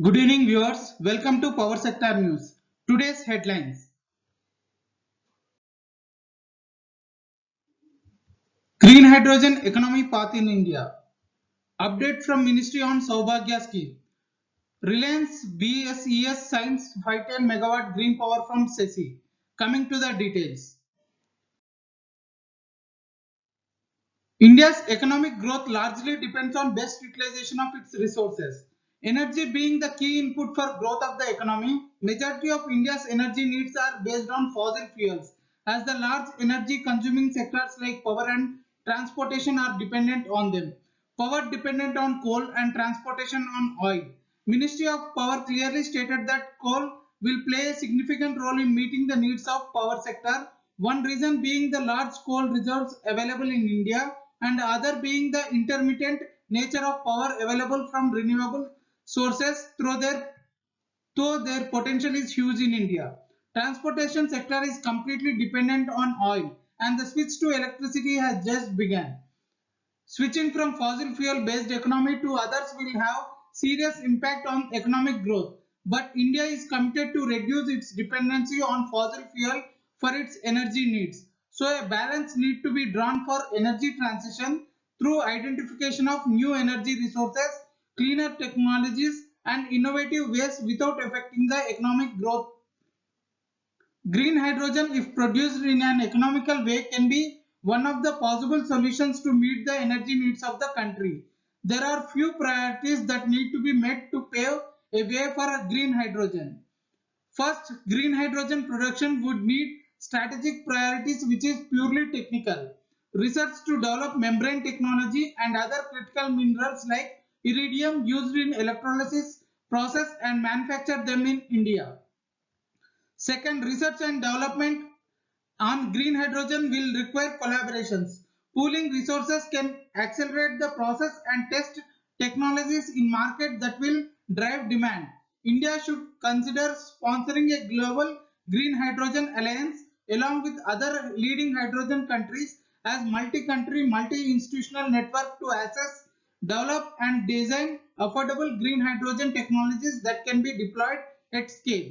Good evening, viewers. Welcome to Power Sector News. Today's headlines: Green Hydrogen Economy Path in India. Update from Ministry on Saubhagya Scheme. Reliance BSES signs 510 megawatt green power from SECI. Coming to the details. India's economic growth largely depends on best utilization of its resources. Energy being the key input for growth of the economy, majority of India's energy needs are based on fossil fuels, as the large energy consuming sectors like power and transportation are dependent on them. Power dependent on coal and transportation on oil. Ministry of Power clearly stated that coal will play a significant role in meeting the needs of power sector. One reason being the large coal reserves available in India and other being the intermittent nature of power available from renewable sources though their potential is huge in India. Transportation sector is completely dependent on oil and the switch to electricity has just begun. Switching from fossil fuel based economy to others will have serious impact on economic growth. But India is committed to reduce its dependency on fossil fuel for its energy needs. So a balance need to be drawn for energy transition through identification of new energy resources, cleaner technologies and innovative ways without affecting the economic growth. Green hydrogen, if produced in an economical way, can be one of the possible solutions to meet the energy needs of the country. There are few priorities that need to be met to pave a way for a green hydrogen. First, green hydrogen production would need strategic priorities which is purely technical. Research to develop membrane technology and other critical minerals like iridium used in electrolysis process and manufacture them in India. Second, research and development on green hydrogen will require collaborations. Pooling resources can accelerate the process and test technologies in market that will drive demand. India should consider sponsoring a global green hydrogen alliance along with other leading hydrogen countries as multi-country, multi-institutional network to assess, develop and design affordable green hydrogen technologies that can be deployed at scale.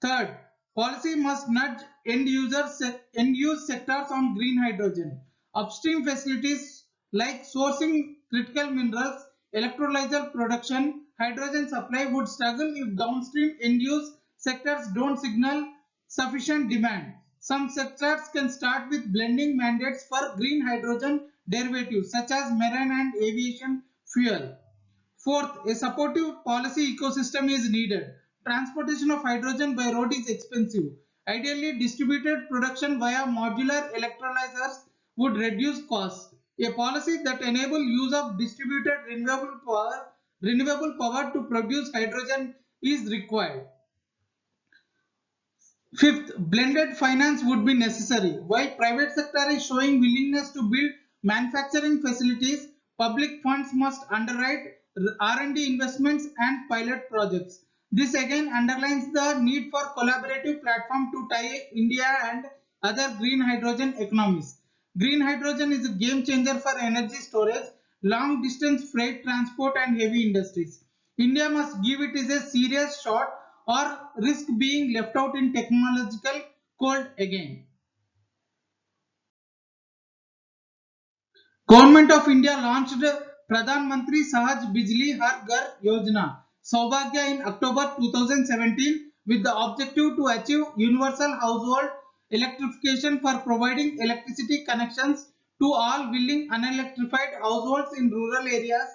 Third, policy must nudge end-use sectors on green hydrogen. Upstream facilities like sourcing critical minerals, electrolyzer production, hydrogen supply would struggle if downstream end-use sectors don't signal sufficient demand. Some sectors can start with blending mandates for green hydrogen derivatives such as marine and aviation fuel. Fourth, a supportive policy ecosystem is needed. Transportation of hydrogen by road is expensive. Ideally, distributed production via modular electrolyzers would reduce costs. A policy that enables use of distributed renewable power to produce hydrogen is required. Fifth, blended finance would be necessary. While private sector is showing willingness to build manufacturing facilities, public funds must underwrite R&D investments and pilot projects. This again underlines the need for collaborative platform to tie India and other green hydrogen economies. Green hydrogen is a game changer for energy storage, long distance freight transport and heavy industries. India must give it a serious shot or risk being left out in technological cold again. Government of India launched Pradhan Mantri Sahaj Bijli Har Ghar Yojana Saubhagya in October 2017 with the objective to achieve universal household electrification for providing electricity connections to all willing unelectrified households in rural areas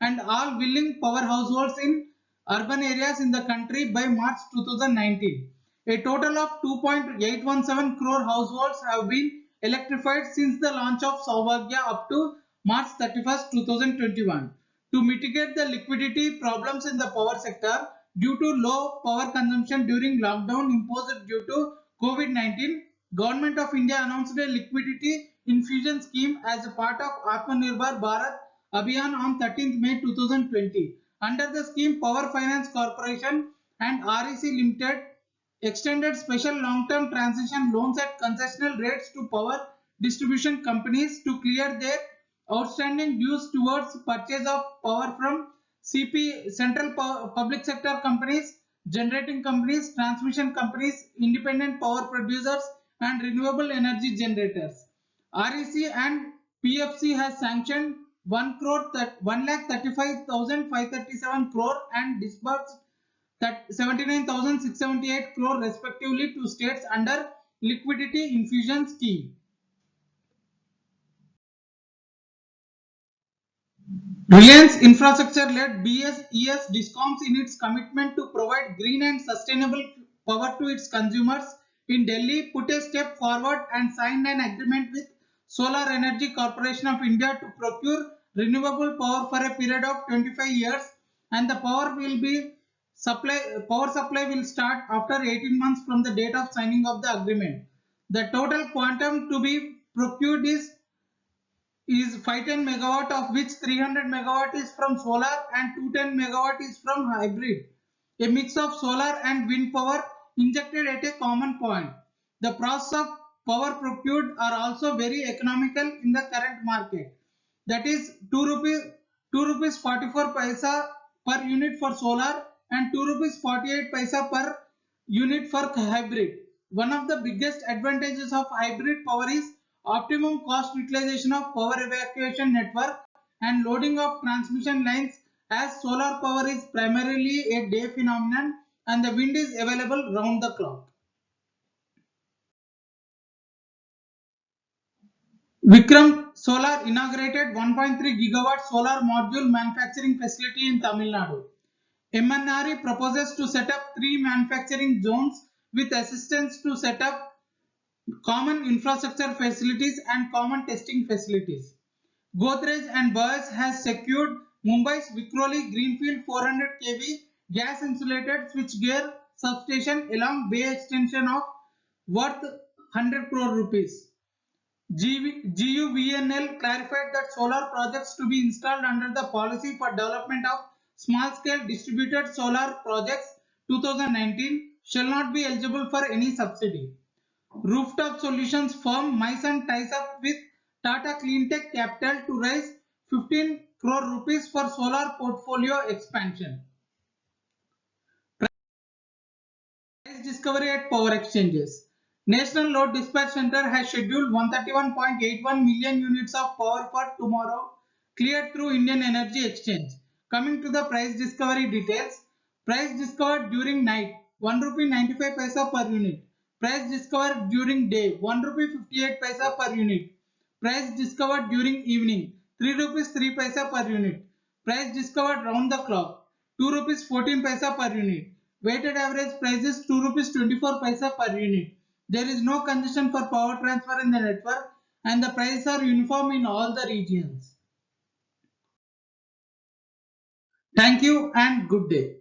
and all willing power households in urban areas in the country by March 2019. A total of 2.817 crore households have been electrified since the launch of Saubhagya up to March 31st, 2021. To mitigate the liquidity problems in the power sector due to low power consumption during lockdown imposed due to COVID-19, Government of India announced a liquidity infusion scheme as a part of Atmanirbhar Bharat Abhiyan on 13th May 2020. Under the scheme, Power Finance Corporation and REC Limited extended special long-term transition loans at concessional rates to power distribution companies to clear their outstanding dues towards purchase of power from CP, public sector companies, generating companies, transmission companies, independent power producers, and renewable energy generators. REC and PFC has sanctioned 1,35,537 crore and disbursed 79,678 crore respectively to states under liquidity infusion scheme. Reliance Infrastructure led BSES discoms in its commitment to provide green and sustainable power to its consumers in Delhi put a step forward and signed an agreement with Solar Energy Corporation of India to procure renewable power for a period of 25 years, and the power supply will start after 18 months from the date of signing of the agreement. The total quantum to be procured is 510 megawatt, of which 300 megawatt is from solar and 210 megawatt is from hybrid, a mix of solar and wind power injected at a common point. The process of power procured are also very economical in the current market. That is 2 rupees 44 paisa per unit for solar and 2 rupees 48 paisa per unit for hybrid. One of the biggest advantages of hybrid power is optimum cost utilization of power evacuation network and loading of transmission lines, as solar power is primarily a day phenomenon and the wind is available round the clock. Vikram Solar inaugurated 1.3 gigawatt solar module manufacturing facility in Tamil Nadu. MNRE proposes to set up 3 manufacturing zones with assistance to set up common infrastructure facilities and common testing facilities. Godrej and Boyce has secured Mumbai's Vikhroli Greenfield 400 kV gas insulated switchgear substation along bay extension of worth 100 crore rupees. GUVNL clarified that solar projects to be installed under the Policy for Development of Small Scale Distributed Solar Projects 2019 shall not be eligible for any subsidy. Rooftop solutions firm Myson ties up with Tata Cleantech Capital to raise 15 crore rupees for solar portfolio expansion. Price discovery at power exchanges. National Load Dispatch Center has scheduled 131.81 million units of power for tomorrow, cleared through Indian Energy Exchange. Coming to the price discovery details, price discovered during night 1 rupee 95 paisa per unit. Price discovered during day 1 rupee 58 paisa per unit. Price discovered during evening 3 rupees 3 paisa per unit. Price discovered round the clock 2 rupees 14 paisa per unit. Weighted average price is 2 rupees 24 paisa per unit. There is no congestion for power transfer in the network and the prices are uniform in all the regions. Thank you and good day.